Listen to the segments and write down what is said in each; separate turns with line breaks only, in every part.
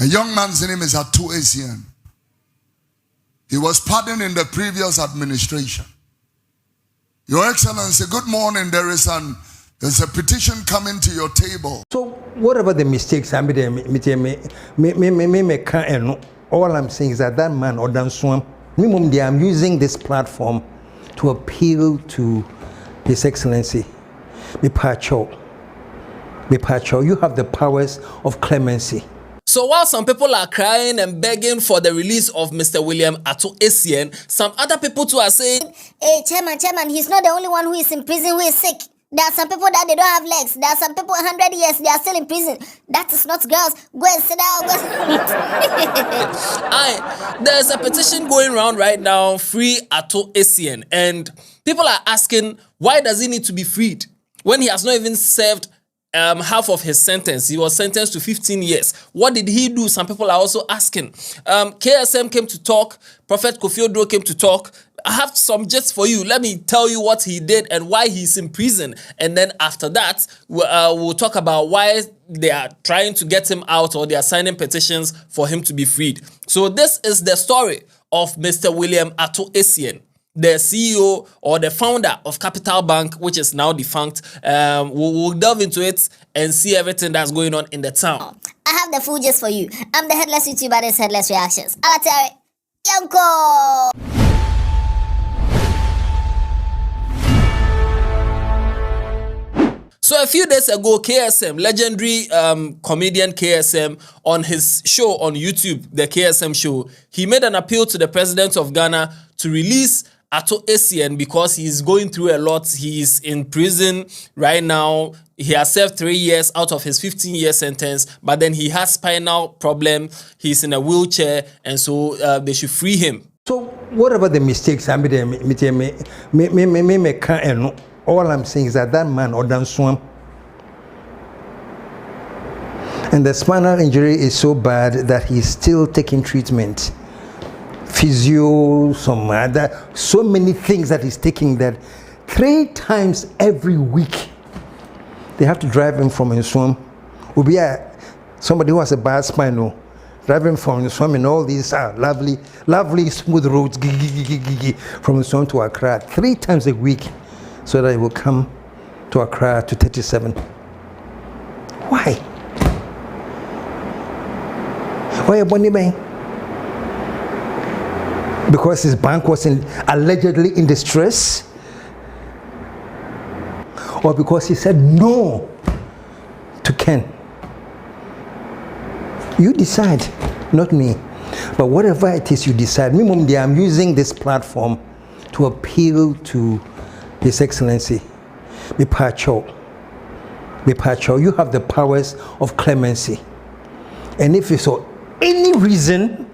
A young man's name is Ato Essien. He was pardoned in the previous administration. Your Excellency, good morning. There's a petition coming to your table.
So whatever the mistakes I made, all I'm saying is that man or Dan Swam, I'm using this platform to appeal to His Excellency. Me Pacho, you have the powers of clemency.
So while some people are crying and begging for the release of Mr. William Ato Essien, some other people too are saying,
hey, Chairman, he's not the only one who is in prison who is sick. There are some people that they don't have legs. There are some people 100 years, they are still in prison. That is not girls. Go and sit down.
There's a petition going around right now, Free Ato Essien. And people are asking, why does he need to be freed when he has not even served half of his sentence? He was sentenced to 15 years. What did he do? Some people are also asking. KSM came to talk. Prophet Kofi Oduro came to talk. I have some just for you. Let me tell you what he did and why he's in prison. And then after that, we'll talk about why they are trying to get him out, or they are signing petitions for him to be freed. So this is the story of Mr. William Ato Essien, the CEO or the founder of Capital Bank, which is now defunct. We'll delve into it and see everything that's going on in the town.
I have the full gist for you. I'm the Headless YouTuber, this Headless Reactions. Alatari, Yonko!
So a few days ago, KSM, legendary comedian KSM, on his show on YouTube, the KSM show, he made an appeal to the president of Ghana to release Ato Essien because he's going through a lot. He's in prison right now. He has served 3 years out of his 15-year sentence, but then he has spinal problem. He's in a wheelchair, and so they should free him.
So whatever the mistakes I made, all I'm saying is that man or Dan Swam, and the spinal injury is so bad that he's still taking treatment, physio, some other, so many things that he's taking, that 3 times every week they have to drive him from Nswam. Will be somebody who has a bad spinal, driving from Nswam and all these lovely smooth roads from Nswam to Accra 3 times a week, so that he will come to Accra to 37. Why? Why a Bonnie Bay? Because his bank was allegedly in distress? Or because he said no to Ken? You decide, not me. But whatever it is you decide, I'm using this platform to appeal to His Excellency. Me Pacho, you have the powers of clemency. And if you saw any reason,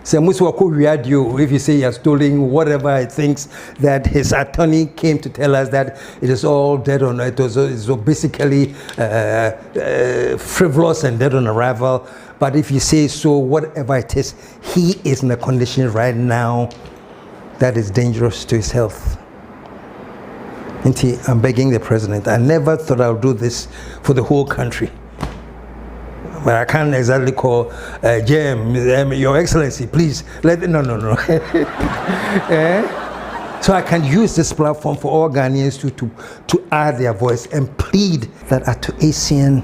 if you say you're stealing whatever, I think that his attorney came to tell us that it is all dead on, it was basically frivolous and dead on arrival. But if you say so, whatever it is, he is in a condition right now that is dangerous to his health. I'm begging the president. I never thought I would do this for the whole country. But I can't exactly call Your Excellency, please. No. So I can use this platform for all Ghanaians to add their voice and plead that Ato Essien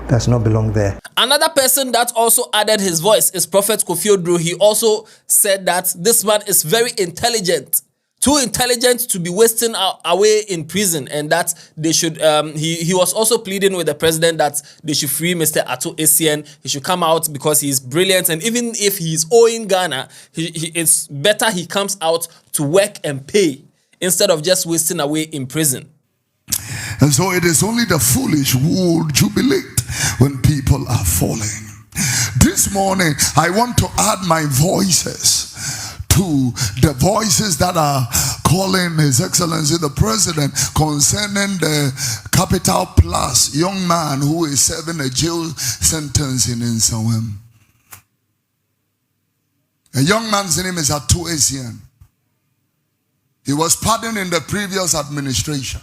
does not belong there.
Another person that also added his voice is Prophet Kofi Oduro. He also said that this man is very intelligent. Too intelligent to be wasting away in prison, and that they should, he was also pleading with the president that they should free Mr. Ato Essien. He should come out because he's brilliant, and even if he's owing Ghana, it's better he comes out to work and pay instead of just wasting away in prison.
And so it is only the foolish who will jubilate when people are falling. This morning, I want to add my voices to the voices that are calling His Excellency the President concerning the Capital Plus young man who is serving a jail sentence in Nsawam. A young man's name is Ato Essien. He was pardoned in the previous administration.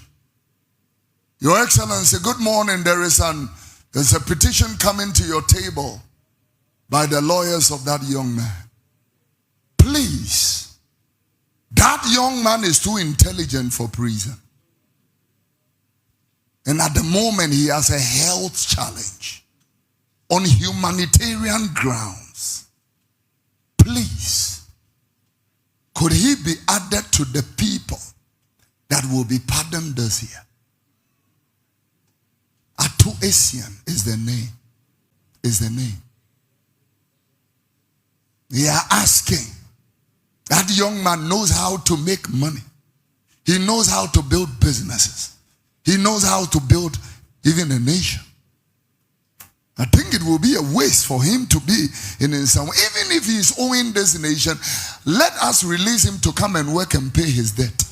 Your Excellency, good morning. There's a petition coming to your table by the lawyers of that young man. Please, that young man is too intelligent for prison. And at the moment, he has a health challenge on humanitarian grounds. Please, could he be added to the people that will be pardoned this year? Ato Essien is the name. Is the name. They are asking. That young man knows how to make money. He knows how to build businesses. He knows how to build even a nation. I think it will be a waste for him to be in some. Even if he is owing this nation, let us release him to come and work and pay his debt.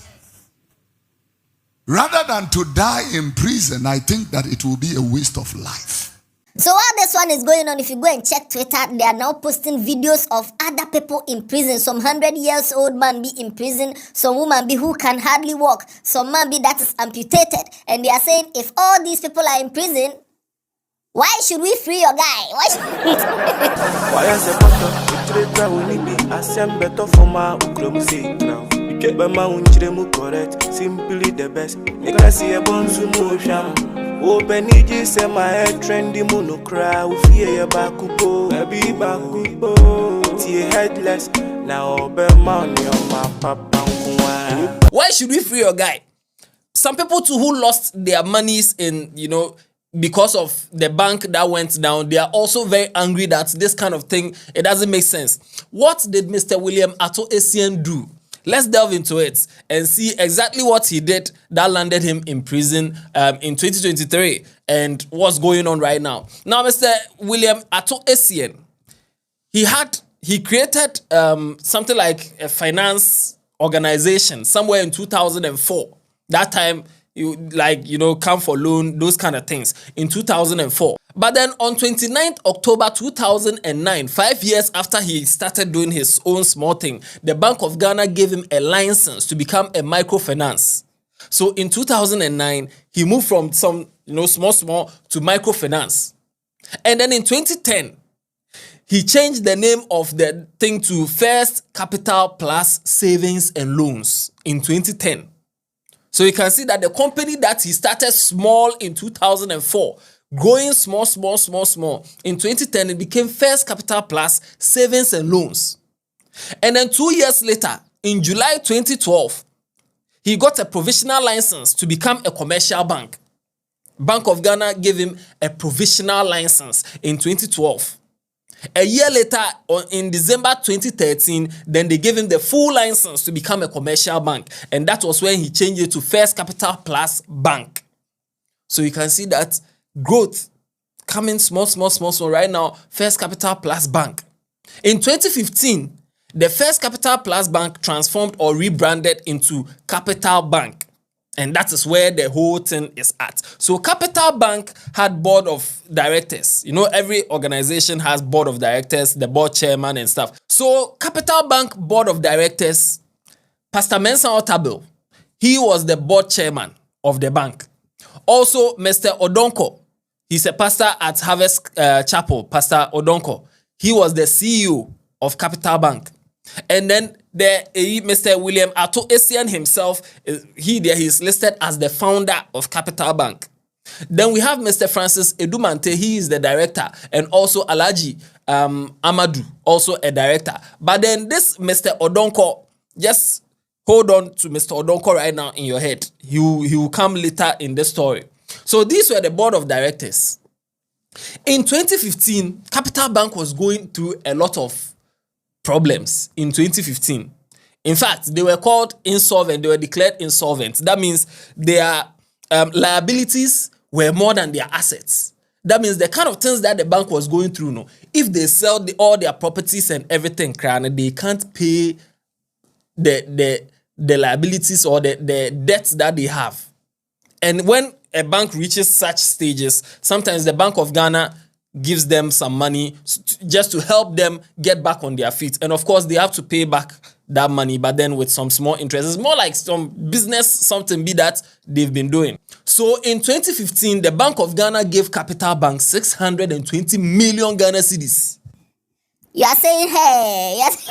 Rather than to die in prison, I think that it will be a waste of life.
So while this one is going on, if you go and check Twitter, they are now posting videos of other people in prison. Some 100-year-old man be in prison, some woman be who can hardly walk, some man be that is amputated. And they are saying, if all these people are in prison, why should we free your guy? Why should
simply the best. Make us see a bonsu motion. Open it, say my head trendy monocra. We fear bakupo, baby bakupo. Tea headless. Now open money on my papa.
Why should we free your guy? Some people too who lost their monies in, because of the bank that went down, they are also very angry that this kind of thing, it doesn't make sense. What did Mr. William Ato Essien do? Let's delve into it and see exactly what he did that landed him in prison in 2023 and what's going on right now. Now, Mr. William Ato Essien, he created something like a finance organization somewhere in 2004. That time, come for loan, those kind of things in 2004. But then on 29th October 2009, 5 years after he started doing his own small thing, the Bank of Ghana gave him a license to become a microfinance. So in 2009, he moved from some, small to microfinance. And then in 2010, he changed the name of the thing to First Capital Plus Savings and Loans in 2010. So you can see that the company that he started small in 2004, growing small. In 2010, it became First Capital Plus Savings and Loans. And then 2 years later, in July 2012, he got a provisional license to become a commercial bank. Bank of Ghana gave him a provisional license in 2012. A year later, in December 2013, then they gave him the full license to become a commercial bank. And that was when he changed it to First Capital Plus Bank. So you can see that growth coming small. Right now, First Capital Plus Bank. In 2015, the First Capital Plus Bank transformed or rebranded into Capital Bank. And that is where the whole thing is at. So Capital Bank had board of directors. Every organization has board of directors, the board chairman and stuff. So Capital Bank board of directors, Pastor Mensa Otabil, he was the board chairman of the bank. Also, Mr. Odonko, he's a pastor at Harvest Chapel, Pastor Odonko. He was the CEO of Capital Bank. And then Mr. William Ato Essien himself, he's listed as the founder of Capital Bank. Then we have Mr. Francis Edumante, he is the director, and also Alhaji Amadou, also a director. But then this Mr. Odonko, just hold on to Mr. Odonko right now in your head. He will come later in the story. So these were the board of directors. In 2015, Capital Bank was going through a lot of problems in 2015. In fact, they were called insolvent. They were declared insolvent. That means their liabilities were more than their assets. That means the kind of things that the bank was going through, if they sell all their properties and everything, they can't pay the liabilities or the debts that they have. And when a bank reaches such stages, sometimes the Bank of Ghana gives them some money just to help them get back on their feet. And of course, they have to pay back that money, but then with some small interest. It's more like some business, something that they've been doing. So in 2015, the Bank of Ghana gave Capital Bank 620 million Ghana cedis.
You are saying, hey, yes.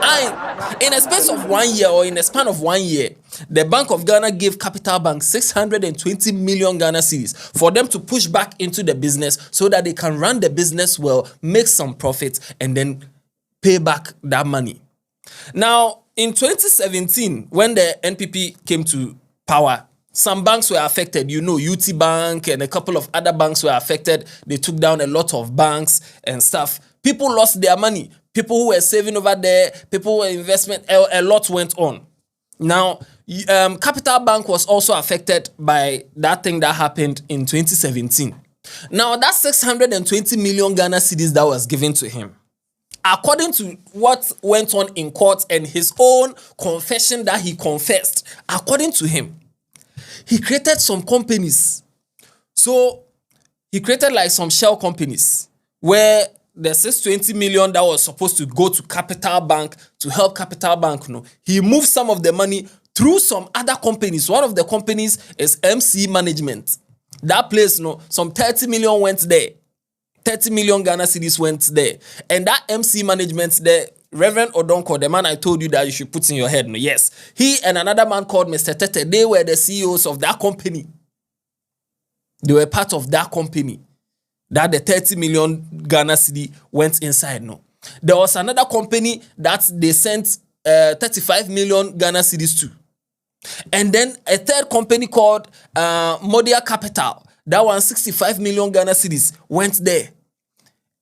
And in a space of 1 year, or in a span of 1 year, the Bank of Ghana gave Capital Bank 620 million Ghana cedis for them to push back into the business so that they can run the business well, make some profits, and then pay back that money. Now, in 2017, when the NPP came to power, some banks were affected. You know, UT Bank and a couple of other banks were affected. They took down a lot of banks and stuff. People lost their money. People who were saving over there, people who were investment, a lot went on. Now, Capital Bank was also affected by that thing that happened in 2017. Now, that 620 million Ghana cedis that was given to him, according to what went on in court and his own confession that he confessed, according to him, he created some companies. So he created like some shell companies where the 620 million that was supposed to go to Capital Bank to help Capital Bank, he moved some of the money through some other companies. One of the companies is MC Management. That place, some 30 million went there. 30 million Ghana cedis went there. And that MC Management, the Reverend Odonko, the man I told you that you should put in your head, yes. He and another man called Mr. Tete, they were the CEOs of that company. They were part of that company. That the 30 million Ghana cedi went inside, There was another company that they sent 35 million Ghana cedis to. And then a third company called Modia Capital. That one, 65 million Ghana cedis went there.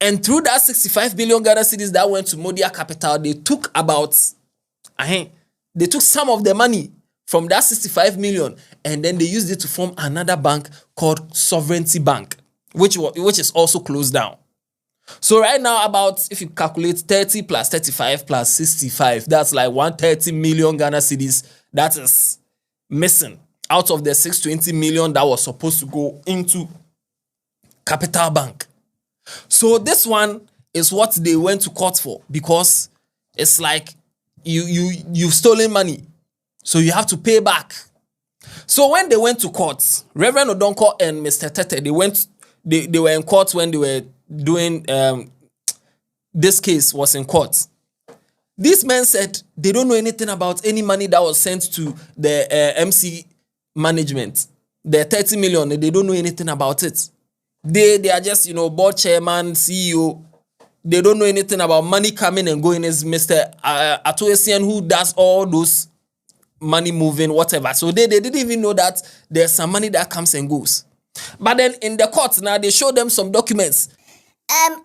And through that 65 billion Ghana cedis that went to Modia Capital, they took they took some of the money from that 65 million and then they used it to form another bank called Sovereignty Bank, which is also closed down. So right now, about, if you calculate 30 plus 35 plus 65, that's like 130 million Ghana cedis that is missing out of the 620 million that was supposed to go into Capital Bank. So this one is what they went to court for, because it's like you've stolen money, so you have to pay back. So when they went to court, Reverend Odonko and Mr. Tete, they were in court when they were doing this case was in court. These men said they don't know anything about any money that was sent to the MC Management, the 30 million. They don't know anything about it. They are just, board chairman, CEO. They don't know anything about money coming and going. As Mr. Ato Essien, who does all those money moving, whatever. So they didn't even know that there's some money that comes and goes. But then in the court now, they show them some documents.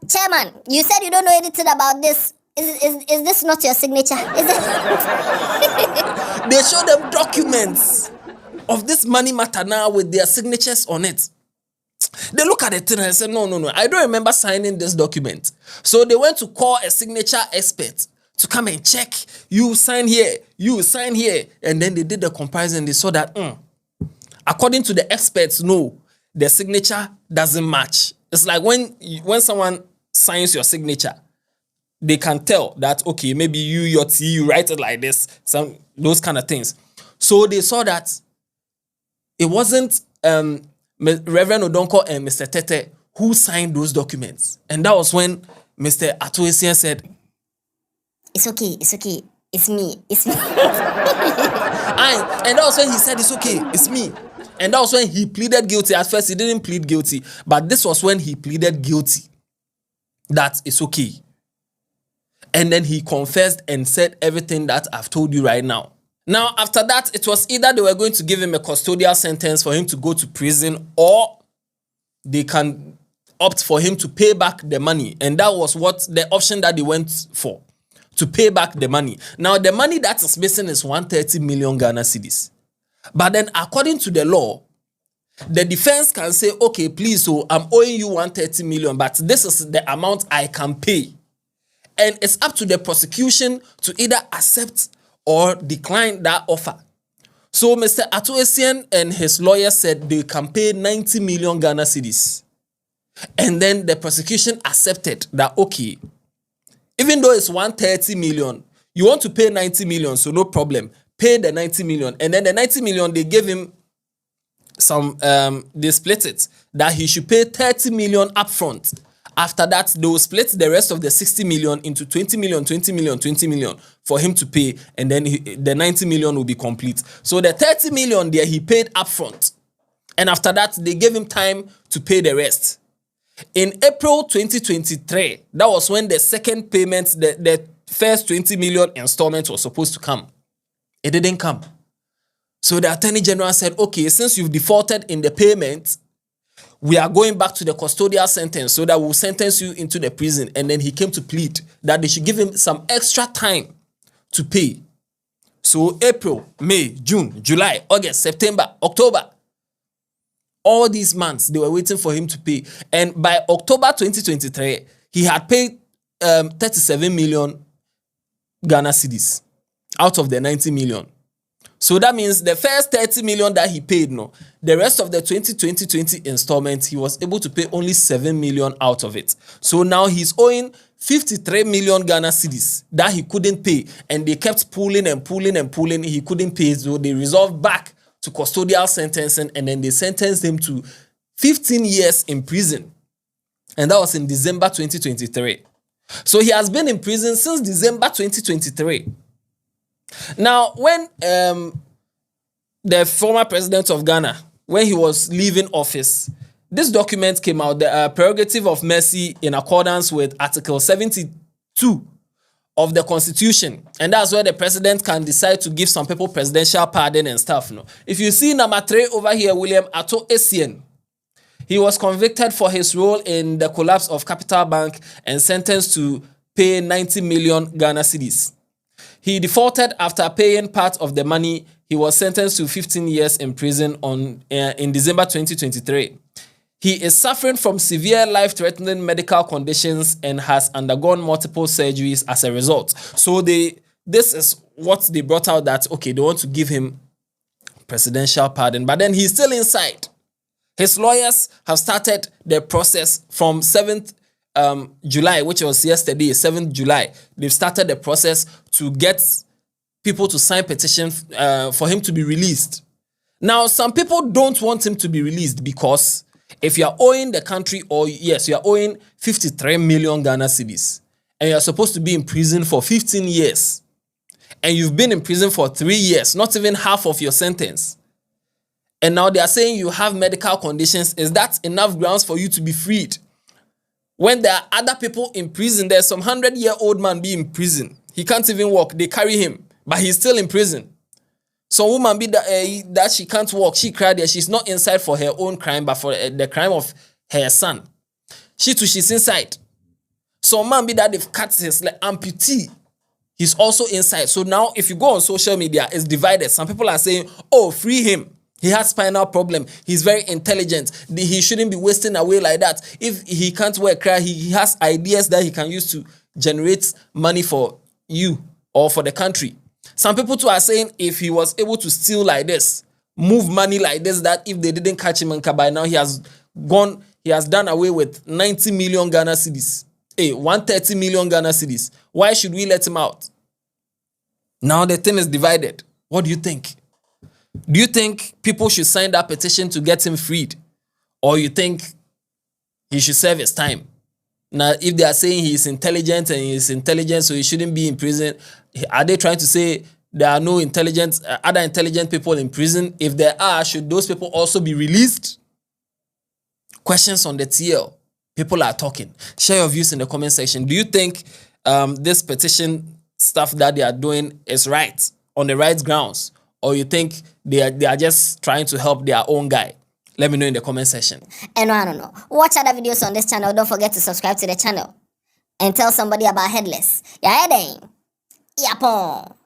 Chairman, you said you don't know anything about this. Is this not your signature?
They show them documents of this money matter now with their signatures on it. They look at it and I said, no, I don't remember signing this document. So they went to call a signature expert to come and check. You sign here, and then they did the comparison. They saw that, according to the experts, no, the signature doesn't match. It's like when someone signs your signature, they can tell that, okay, maybe your T, you write it like this, those kind of things. So they saw that it wasn't Reverend Odonko and Mr. Tete who signed those documents. And that was when Mr. Ato Essien said,
It's okay. It's me.
And that was when he said, it's okay, it's me. And that was when he pleaded guilty. At first, he didn't plead guilty. But this was when he pleaded guilty. That it's okay. And then he confessed and said everything that I've told you right now. Now, after that, it was either they were going to give him a custodial sentence for him to go to prison, or they can opt for him to pay back the money. And that was what the option that they went for, to pay back the money. Now, the money that is missing is 130 million Ghana cedis. But then, according to the law, the defense can say, okay, please, so I'm owing you 130 million, but this is the amount I can pay. And it's up to the prosecution to either accept or decline that offer. So Mr. Ato Essien and his lawyer said they can pay 90 million Ghana cedis. And then the prosecution accepted that, okay, even though it's 130 million, you want to pay 90 million, so no problem. Pay the 90 million. And then the 90 million, they gave him they split it, that he should pay 30 million upfront After that, they will split the rest of the 60 million into 20 million, 20 million, 20 million for him to pay, and then the 90 million will be complete. So the 30 million there he paid upfront, and after that they gave him time to pay the rest. In April 2023, that was when the second payment, the first 20 million installment was supposed to come. It didn't come. So the Attorney General said, okay, since you've defaulted in the payment, we are going back to the custodial sentence so that we'll sentence you into the prison. And then he came to plead that they should give him some extra time to pay. So April, May, June, July, August, September, October, all these months, they were waiting for him to pay. And by October 2023, he had paid 37 million Ghana cedis out of the 90 million. So that means the first 30 million that he paid, the rest of the 2020 installment, he was able to pay only 7 million out of it. So now he's owing 53 million Ghana cedis that he couldn't pay. And they kept pulling and pulling and pulling. He couldn't pay. So they resolved back to custodial sentencing, and then they sentenced him to 15 years in prison. And that was in December 2023. So he has been in prison since December 2023. Now, when the former president of Ghana, when he was leaving office, this document came out, the prerogative of mercy in accordance with Article 72 of the Constitution. And that's where the president can decide to give some people presidential pardon and stuff. If you see number 3 over here, William Ato Essien, he was convicted for his role in the collapse of Capital Bank and sentenced to pay 90 million Ghana cedis. He defaulted after paying part of the money. He was sentenced to 15 years in prison in December 2023. He is suffering from severe life-threatening medical conditions and has undergone multiple surgeries as a result. So this is what they brought out, that, okay, they want to give him presidential pardon, but then he's still inside. His lawyers have started the process from 7th July, which was yesterday, 7th July. They've started the process to get people to sign petition for him to be released. Now, some people don't want him to be released because if you are owing the country, or yes, you are owing 53 million Ghana cedis, and you are supposed to be in prison for 15 years, and you've been in prison for 3 years, not even half of your sentence, and now they are saying you have medical conditions, is that enough grounds for you to be freed? When there are other people in prison, there's some 100-year-old man be in prison. He can't even walk. They carry him, but he's still in prison. Some woman be that she can't walk. She cried there. She's not inside for her own crime, but for the crime of her son. She too, she's inside. Some man be that they've cut his amputee. He's also inside. So now if you go on social media, it's divided. Some people are saying, oh, free him. He has spinal problem. He's very intelligent. He shouldn't be wasting away like that. If he can't wear cry, he has ideas that he can use to generate money for you or for the country. Some people too are saying if he was able to steal like this, move money like this, that if they didn't catch him in by now, he has done away with 90 million Ghana cedis. 130 million Ghana cedis. Why should we let him out? Now the thing is divided. What do you think? Do you think people should sign that petition to get him freed? Or you think he should serve his time? Now, if they are saying he is intelligent and he is intelligent, so he shouldn't be in prison, are they trying to say there are no other intelligent people in prison? If there are, should those people also be released? Questions on the TL. People are talking. Share your views in the comment section. Do you think this petition stuff that they are doing is right, on the right grounds? Or you think they are just trying to help their own guy? Let me know in the comment section.
And I don't know. Watch other videos on this channel. Don't forget to subscribe to the channel. And tell somebody about Headless. Yeah, then. Yapon.